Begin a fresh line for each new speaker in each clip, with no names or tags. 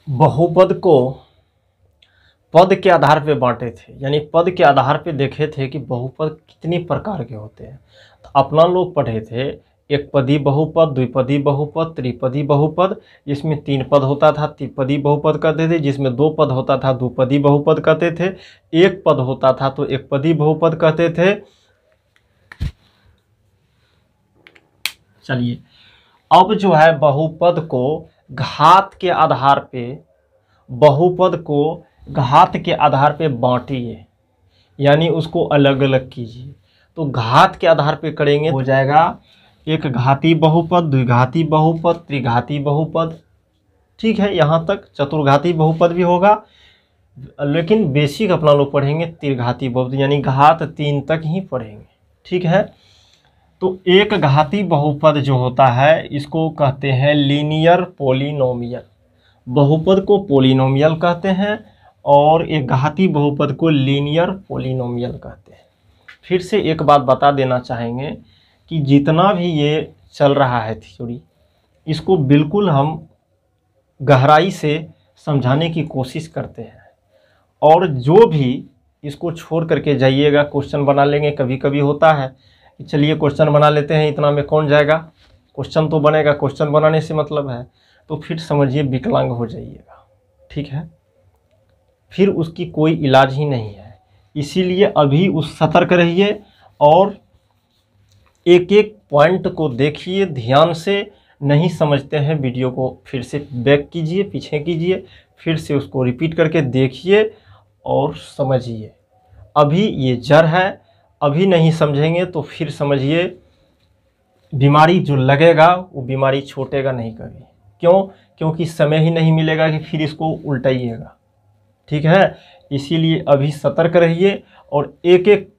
बहुपद को पद के आधार पे बांटे थे, यानी पद के आधार पे देखे थे कि बहुपद कितनी प्रकार के होते हैं। तो अपना लोग पढ़े थे एक पदी बहुपद, द्विपदी बहुपद, त्रिपदी बहुपद, जिसमें 3 पद होता था त्रिपदी बहुपद कहते थे, जिसमें 2 पद होता था द्विपदी बहुपद कहते थे, 1 पद होता था तो एकपदी बहुपद कहते थे। चलिए अब जो है बहुपद को घात के आधार पे, बहुपद को घात के आधार पे बांटिए, यानी उसको अलग अलग कीजिए। तो घात के आधार पे करेंगे हो जाएगा एक घाती बहुपद, द्विघाती बहुपद, त्रिघाती बहुपद। ठीक है, यहाँ तक चतुर्घाती बहुपद भी होगा, लेकिन बेसिक अपना लोग पढ़ेंगे त्रिघाती बहुपद, यानी घात 3 तक ही पढ़ेंगे। ठीक है, तो एक घाती बहुपद जो होता है इसको कहते हैं लीनियर पॉलिनोमियल। बहुपद को पॉलिनोमियल कहते हैं और एक घाती बहुपद को लीनियर पॉलिनोमियल कहते हैं। फिर से एक बात बता देना चाहेंगे कि जितना भी ये चल रहा है थ्योरी, इसको बिल्कुल हम गहराई से समझाने की कोशिश करते हैं, और जो भी इसको छोड़ करके जाइएगा क्वेश्चन बना लेंगे। कभी कभी होता है कि चलिए क्वेश्चन बना लेते हैं, इतना में कौन जाएगा, क्वेश्चन तो बनेगा, क्वेश्चन बनाने से मतलब है, तो फिर समझिए विकलांग हो जाइएगा। ठीक है, फिर उसकी कोई इलाज ही नहीं है। इसीलिए अभी उस सतर्क रहिए और एक एक पॉइंट को देखिए ध्यान से। नहीं समझते हैं वीडियो को फिर से बैक कीजिए, पीछे कीजिए, फिर से उसको रिपीट करके देखिए और समझिए। अभी ये जड़ है, अभी नहीं समझेंगे तो फिर समझिए बीमारी जो लगेगा वो बीमारी छूटेगा नहीं कभी। क्यों? क्योंकि समय ही नहीं मिलेगा कि फिर इसको उल्टाइएगा। ठीक है, इसीलिए अभी सतर्क रहिए और एक एक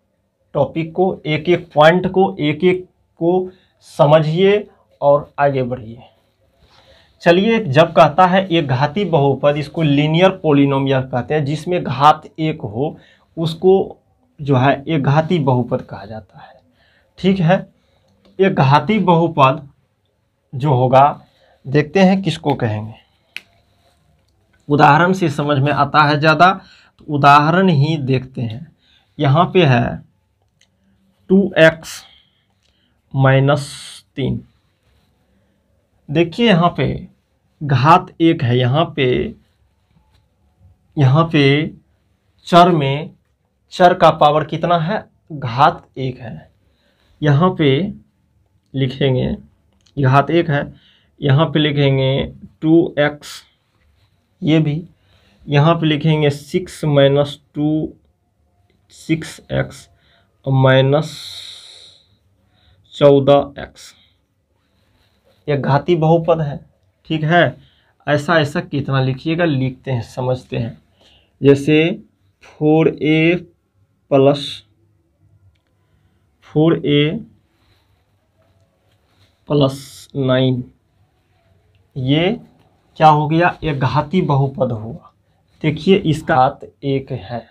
टॉपिक को, एक एक पॉइंट को, एक एक को समझिए और आगे बढ़िए। चलिए, जब कहता है एक घाती बहुपद, इसको लीनियर पॉलिनोमियल कहते हैं, जिसमें घात 1 हो उसको जो है एक घाती बहुपद कहा जाता है। ठीक है, एक घाती बहुपद जो होगा देखते हैं किसको कहेंगे। उदाहरण से समझ में आता है ज़्यादा, तो उदाहरण ही देखते हैं। यहाँ पे है 2x - 3। देखिए यहाँ पे घात 1 है, यहाँ पे चर में, चर का पावर कितना है, घात 1 है। यहाँ पे लिखेंगे घात 1 है, यहाँ पे लिखेंगे 2x, ये भी यहाँ पे लिखेंगे 6 - 2 6x - 14x। यह घाती बहुपद है। ठीक है, ऐसा ऐसा कितना लिखिएगा, लिखते हैं समझते हैं। जैसे 4a + 9, ये क्या हो गया, एक घाती बहुपद हुआ। देखिए इसका घात 1 है,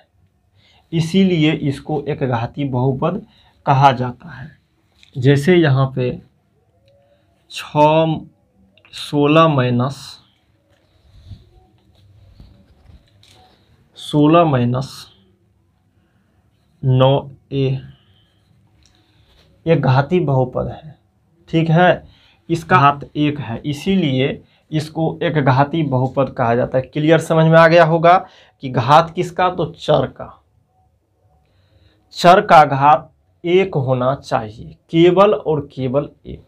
इसीलिए इसको एक घाती बहुपद कहा जाता है। जैसे यहाँ पे 16 - 9a, एक घाती बहुपद है। ठीक है, इसका घात 1 है, इसीलिए इसको एक घाती बहुपद कहा जाता है। क्लियर समझ में आ गया होगा कि घात किसका, तो चर का। चर का घात 1 होना चाहिए, केवल और केवल 1,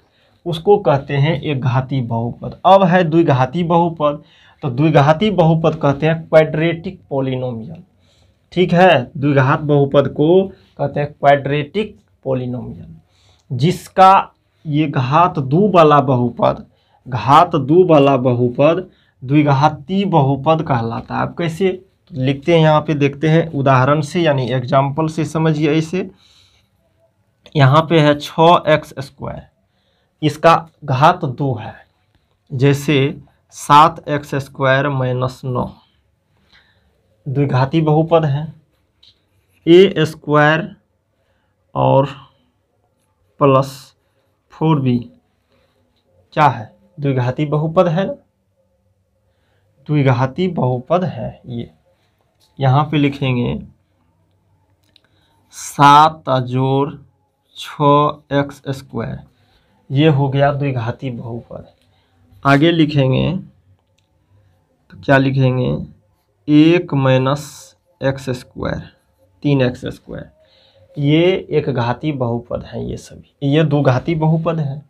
उसको कहते हैं एक घाती बहुपद। अब है द्विघाती बहुपद, तो द्विघाती बहुपद कहते हैं क्वाड्रेटिक पॉलिनोमियल। ठीक है, द्विघात बहुपद को कहते हैं क्वाड्रेटिक पॉलिनोमियल, जिसका ये घात 2 वाला बहुपद, घात 2 वाला बहुपद द्विघाती बहुपद कहलाता है। अब कैसे लिखते हैं, यहाँ पे देखते हैं उदाहरण से, यानी एग्जाम्पल से समझिए। ऐसे यहाँ पे है 6x², इसका घात 2 है। जैसे 7x² - 9, द्विघाती बहुपद है। a² और +4b क्या है, द्विघाती बहुपद है ना। द्विघाती बहुपद है ये। यहाँ पे लिखेंगे 7 जोड़ 6x², ये हो गया द्विघाती बहुपद। आगे लिखेंगे तो क्या लिखेंगे 1 - x², 3x²। ये एक घाती बहुपद है, ये सभी ये दो घाती बहुपद है,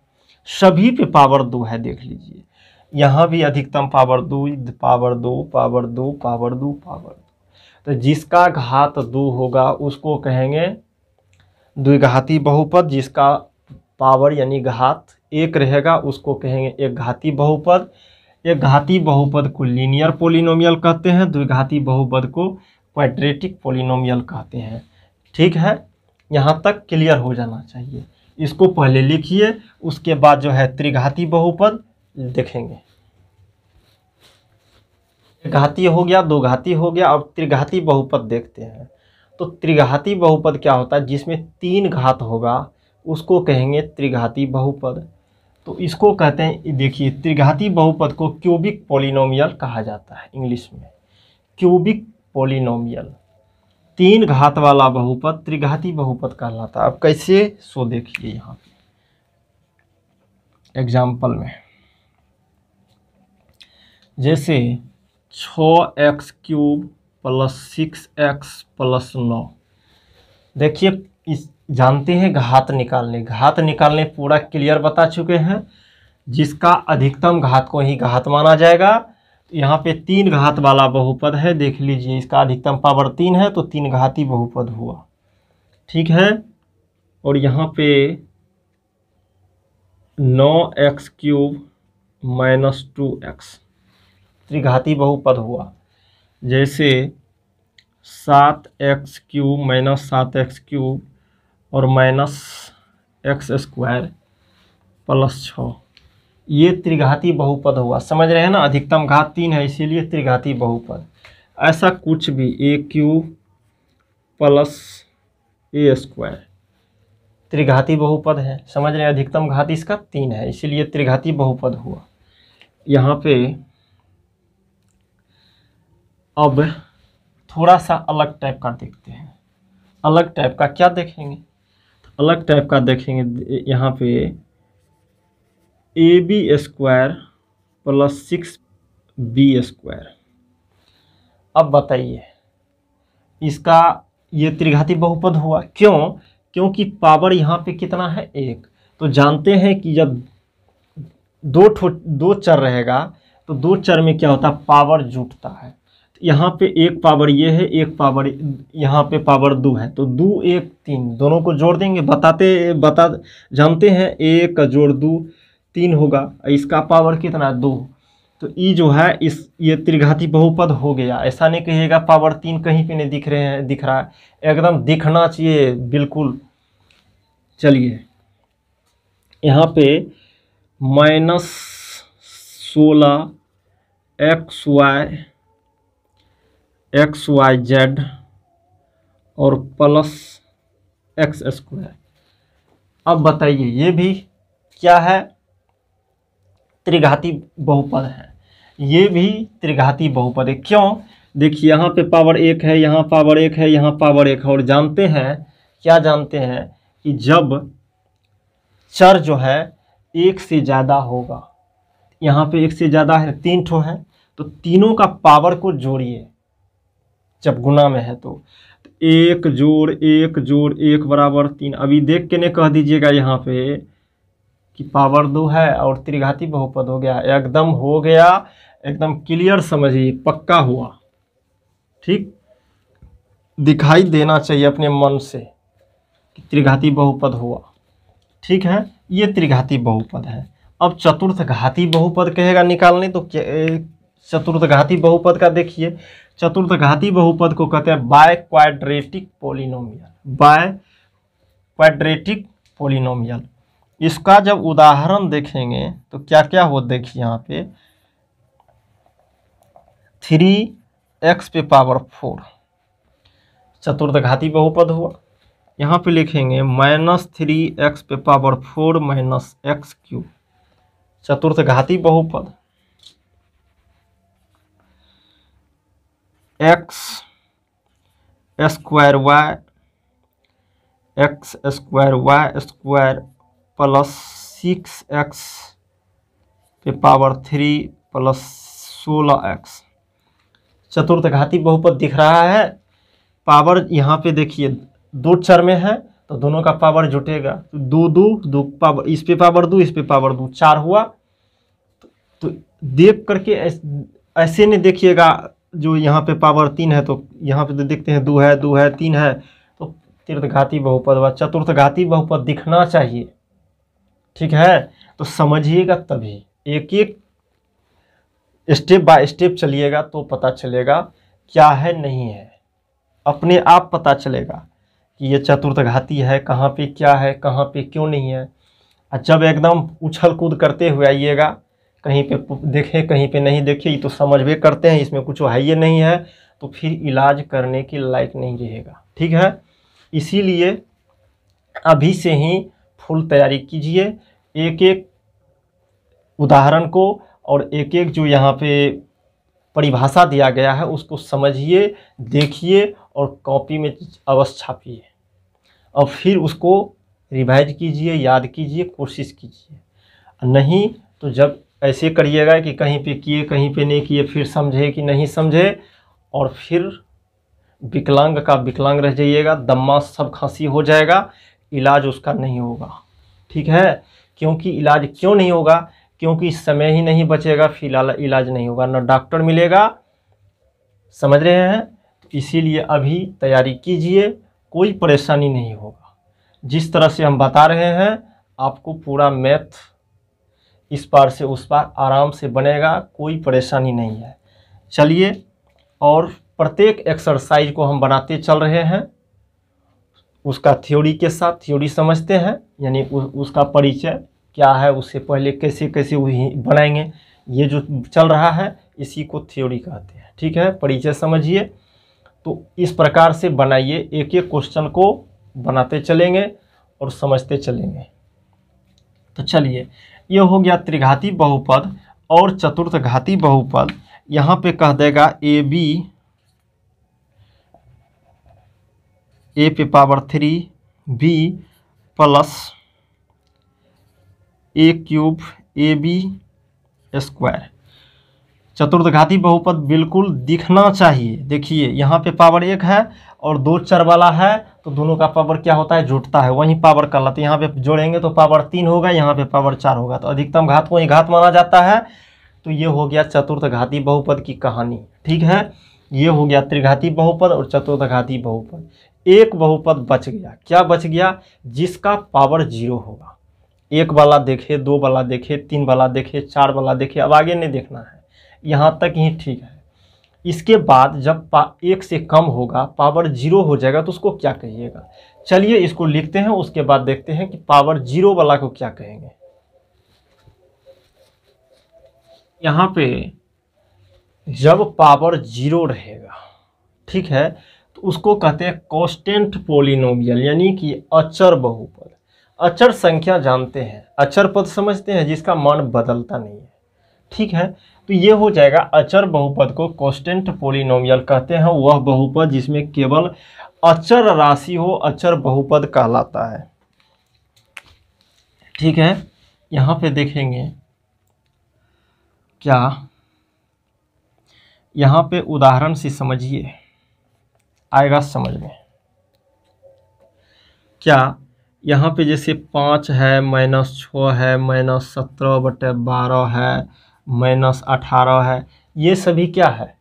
सभी पे पावर 2 है। देख लीजिए यहाँ भी अधिकतम power 2, power 2, power 2, power 2, power 2। तो जिसका घात 2 होगा उसको कहेंगे द्विघाती बहुपद, जिसका पावर यानी घात 1 रहेगा उसको कहेंगे एक घाती बहुपद। एक घाती बहुपद को लीनियर पोलिनोमियल कहते हैं, द्विघाती बहुपद को क्वाड्रेटिक पोलिनोमियल कहते हैं। ठीक है, यहाँ तक क्लियर हो जाना चाहिए। इसको पहले लिखिए, उसके बाद जो है त्रिघाती बहुपद देखेंगे। घाती हो गया, दो घाती हो गया, अब त्रिघाती बहुपद देखते हैं। तो त्रिघाती बहुपद क्या होता है, जिसमें 3 घात होगा उसको कहेंगे त्रिघाती बहुपद। तो इसको कहते हैं, देखिए त्रिघाती बहुपद को क्यूबिक पोलिनोमियल कहा जाता है इंग्लिश में, क्यूबिक पोलिनोमियल। 3 घात वाला बहुपद त्रिघाती बहुपद कहलाता है। अब कैसे, सो देखिए यहाँ पे एग्जाम्पल में, जैसे 6x³ + 6x + 9। देखिए इस जानते हैं घात निकालने पूरा क्लियर बता चुके हैं। जिसका अधिकतम घात को ही घात माना जाएगा। यहाँ पे 3 घात वाला बहुपद है, देख लीजिए इसका अधिकतम पावर 3 है तो 3 घाती बहुपद हुआ। ठीक है, और यहाँ पे 9x³ - 2x त्रिघाती बहुपद हुआ। जैसे 7x³ - 7x³ और -x² + 6, ये त्रिघाती बहुपद हुआ। समझ रहे हैं ना, अधिकतम घात 3 है इसीलिए त्रिघाती बहुपद। ऐसा कुछ भी a³ + a² त्रिघाती बहुपद है। समझ रहे हैं, अधिकतम घात इसका 3 है इसीलिए त्रिघाती बहुपद हुआ। यहाँ पे अब थोड़ा सा अलग टाइप का देखते हैं। अलग टाइप का क्या देखेंगे, अलग टाइप का देखेंगे। यहाँ पे AB² + 6B²। अब बताइए इसका ये त्रिघाती बहुपद हुआ क्यों? क्योंकि पावर यहाँ पे कितना है 1। तो जानते हैं कि जब दो चर रहेगा तो 2 चर में क्या होता है, पावर जुटता है। यहाँ पे एक पावर ये है, एक पावर यहाँ पे पावर 2 है, तो 2 1 3 दोनों को जोड़ देंगे। जानते हैं 1 + 2 3 होगा, इसका पावर कितना 2। तो ई जो है ये त्रिघाती बहुपद हो गया। ऐसा नहीं कहिएगा पावर 3 कहीं पे नहीं दिख रहा है, एकदम दिखना चाहिए बिल्कुल। चलिए यहाँ पे -16 XYZ और +x²। अब बताइए ये भी क्या है, त्रिघाती बहुपद है। ये भी त्रिघाती बहुपद है। क्यों? देखिए यहाँ पे पावर 1 है, यहाँ पावर 1 है, यहाँ पावर 1 है। और जानते हैं, क्या जानते हैं कि जब चर जो है 1 से ज़्यादा होगा, यहाँ पे 1 से ज़्यादा है, 3 ठो है, तो तीनों का पावर को जोड़िए जब गुना में है तो 1 + 1 + 1 = 3। अभी देख के ने कह दीजिएगा यहाँ पे कि पावर 2 है और त्रिघाती बहुपद हो गया। एकदम हो गया, एकदम क्लियर समझिए, पक्का हुआ। ठीक, दिखाई देना चाहिए अपने मन से कि त्रिघाती बहुपद हुआ। ठीक है, ये त्रिघाती बहुपद है। अब चतुर्थ घाती बहुपद कहेगा निकालने, तो चतुर्थ घाती बहुपद का देखिए। चतुर्थ घाती बहुपद को कहते हैं by quadratic polynomial. By quadratic polynomial. इसका जब उदाहरण देखेंगे तो क्या क्या हो, देखिए यहाँ पे 3x⁴ चतुर्थ घाती बहुपद हुआ। यहाँ पे लिखेंगे -3x⁴ - x³ चतुर्थ घाती बहुपद। X square Y X square Y square plus 6x पे पावर 3 प्लस 16x। चतुर्थघाती बहुपद दिख रहा है। पावर यहाँ पे देखिए दो चर में है तो दोनों का पावर जुटेगा, तो दो पावर, इस पे पावर 2 इस पे पावर 2 4 हुआ। तो देख करके ऐसे नहीं देखिएगा, जो यहाँ पे पावर 3 है तो यहाँ पे तो देखते हैं 2 है 3 है, तो तीर्थघाती बहुपद व चतुर्थघाती बहुपद दिखना चाहिए। ठीक है, तो समझिएगा, तभी एक एक स्टेप बाय स्टेप चलिएगा तो पता चलेगा क्या है नहीं है, अपने आप पता चलेगा कि ये चतुर्थघाती है, कहाँ पे क्या है, कहाँ पे क्यों नहीं है। और जब एकदम उछल कूद करते हुए आइएगा, कहीं पे देखे कहीं पे नहीं देखे, ये तो समझ भी करते हैं इसमें कुछ है ये नहीं है, तो फिर इलाज करने के लायक नहीं रहेगा। ठीक है, इसीलिए अभी से ही फुल तैयारी कीजिए, एक एक उदाहरण को और एक एक जो यहाँ पे परिभाषा दिया गया है उसको समझिए, देखिए और कॉपी में अवश्य छापिए और फिर उसको रिवाइज कीजिए, याद कीजिए, कोशिश कीजिए। नहीं तो जब ऐसे करिएगा कि कहीं पे किए कहीं पे नहीं किए, फिर समझे कि नहीं समझे, और फिर विकलांग का विकलांग रह जाइएगा, दम्मा सब खांसी हो जाएगा, इलाज उसका नहीं होगा। ठीक है, क्योंकि इलाज क्यों नहीं होगा, क्योंकि समय ही नहीं बचेगा, फिलहाल इलाज नहीं होगा, ना डॉक्टर मिलेगा। समझ रहे हैं, तो इसीलिए अभी तैयारी कीजिए, कोई परेशानी नहीं होगा। जिस तरह से हम बता रहे हैं आपको पूरा मैथ इस पार से उस पार आराम से बनेगा, कोई परेशानी नहीं है। चलिए, और प्रत्येक एक्सरसाइज को हम बनाते चल रहे हैं, उसका थ्योरी के साथ थ्योरी समझते हैं, यानी उसका परिचय क्या है, उससे पहले कैसे कैसे बनाएंगे, ये जो चल रहा है इसी को थ्योरी कहते हैं। ठीक है, परिचय समझिए, तो इस प्रकार से बनाइए, एक एक क्वेश्चन को बनाते चलेंगे और समझते चलेंगे। तो चलिए, ये हो गया त्रिघाती बहुपद और चतुर्थघाती बहुपद। यहाँ पे कह देगा ए पे power 3 b plus a cube a b square. चतुर्थघाती बहुपद बिल्कुल दिखना चाहिए। देखिए यहाँ पे पावर 1 है और 2 चर वाला है, तो दोनों का पावर क्या होता है, जुटता है, वहीं पावर कहलाता है। यहाँ पे जोड़ेंगे तो पावर 3 होगा, यहाँ पे पावर 4 होगा, तो अधिकतम घात को ही घात माना जाता है। तो ये हो गया चतुर्थघाती बहुपद की कहानी। ठीक है, ये हो गया त्रिघाती बहुपद और चतुर्थघाती बहुपद। एक बहुपद बच गया, क्या बच गया, जिसका पावर 0 होगा। 1 वाला देखे, 2 वाला देखे, 3 वाला देखे, 4 वाला देखे, अब आगे नहीं देखना है, यहाँ तक ही ठीक है। इसके बाद जब 1 से कम होगा, पावर 0 हो जाएगा, तो उसको क्या कहिएगा। चलिए इसको लिखते हैं, उसके बाद देखते हैं कि पावर 0 वाला को क्या कहेंगे। यहाँ पे जब पावर 0 रहेगा, ठीक है, तो उसको कहते हैं कांस्टेंट पोलिनोमियल, यानी कि अचर बहुपद। अचर संख्या जानते हैं, अचर पद समझते हैं, जिसका मान बदलता नहीं है। ठीक है, तो ये हो जाएगा अचर बहुपद को कांस्टेंट पोलिनोमियल कहते हैं, वह बहुपद जिसमें केवल अचर राशि हो, अचर बहुपद कहलाता है। ठीक है, यहाँ पे देखेंगे क्या, यहाँ पे उदाहरण से समझिए, आएगा समझ में। क्या यहाँ पे जैसे 5 है, -6 है, -17/12 है, -18 है, ये सभी क्या है,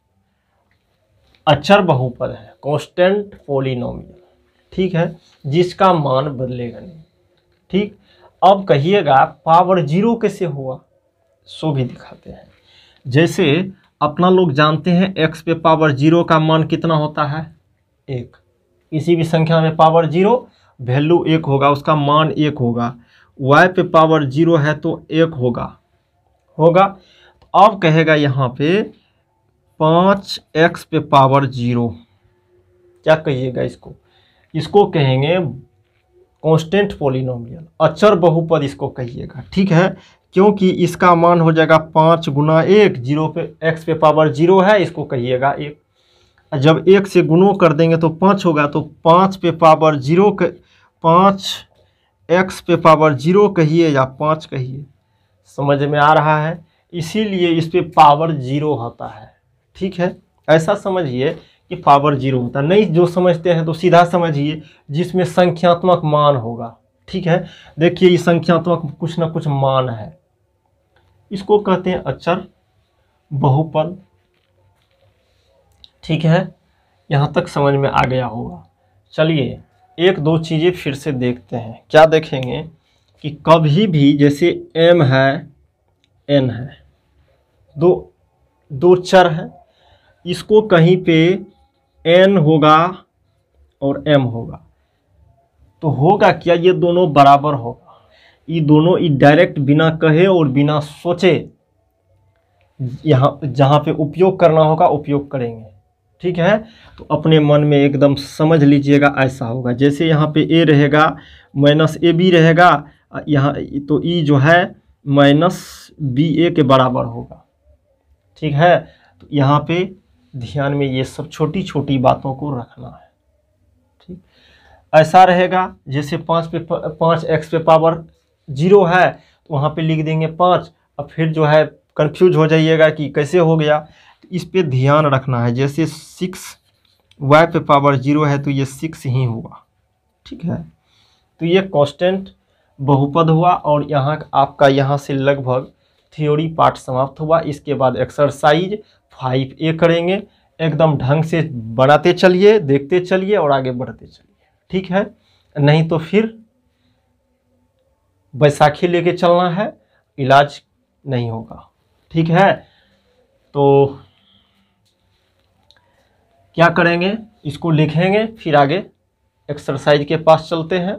अचर बहुपद है, कांस्टेंट पोलिनोमियल। ठीक है, जिसका मान बदलेगा नहीं। ठीक, अब कहिएगा पावर 0 कैसे हुआ, सो भी दिखाते हैं। जैसे अपना लोग जानते हैं x पे पावर 0 का मान कितना होता है, 1। किसी भी संख्या में पावर 0 वैल्यू 1 होगा, उसका मान 1 होगा। y पे पावर 0 है तो 1 होगा। अब कहेगा यहाँ पे 5x पे पावर 0, क्या कहिएगा इसको कहेंगे कांस्टेंट पोलिनोमियल, अचर बहुपद इसको कहिएगा। ठीक है, क्योंकि इसका मान हो जाएगा 5 × 1, 0 पे x पे पावर 0 है, इसको कहिएगा 1। जब 1 से गुणों कर देंगे तो 5 होगा, तो 5 पे पावर 0 के 5 x पे पावर 0 कहिए या 5 कहिए, समझ में आ रहा है। इसीलिए इस पे पावर 0 होता है। ठीक है, ऐसा समझिए कि पावर 0 होता है। नहीं जो समझते हैं तो सीधा समझिए जिसमें संख्यात्मक मान होगा। ठीक है, देखिए ये संख्यात्मक कुछ ना कुछ मान है, इसको कहते हैं अचर बहुपद। ठीक है, यहाँ तक समझ में आ गया होगा। चलिए एक दो चीज़ें फिर से देखते हैं। क्या देखेंगे कि कभी भी जैसे m है n है, दो चर है, इसको कहीं पे n होगा और m होगा, तो होगा क्या, ये दोनों बराबर होगा। ये दोनों ये डायरेक्ट बिना कहे और बिना सोचे यहाँ जहाँ पे उपयोग करना होगा उपयोग करेंगे। ठीक है, तो अपने मन में एकदम समझ लीजिएगा ऐसा होगा। जैसे यहाँ पे a रहेगा माइनस ए बी रहेगा, यहाँ तो e जो है माइनस बी ए के बराबर होगा। ठीक है, तो यहाँ पे ध्यान में ये सब छोटी छोटी बातों को रखना है। ठीक, ऐसा रहेगा जैसे 5x पे पावर 0 है तो वहाँ पे लिख देंगे 5। अब फिर जो है कंफ्यूज हो जाइएगा कि कैसे हो गया, तो इस पे ध्यान रखना है। जैसे 6y पे पावर 0 है तो ये 6 ही हुआ। ठीक है, तो ये कांस्टेंट बहुपद हुआ और यहाँ आपका यहाँ से लगभग थ्योरी पार्ट समाप्त हुआ। इसके बाद एक्सरसाइज 5A करेंगे। एकदम ढंग से बनाते चलिए, देखते चलिए और आगे बढ़ते चलिए। ठीक है, नहीं तो फिर बैसाखी लेके चलना है, इलाज नहीं होगा। ठीक है, तो क्या करेंगे, इसको लिखेंगे फिर आगे एक्सरसाइज के पास चलते हैं।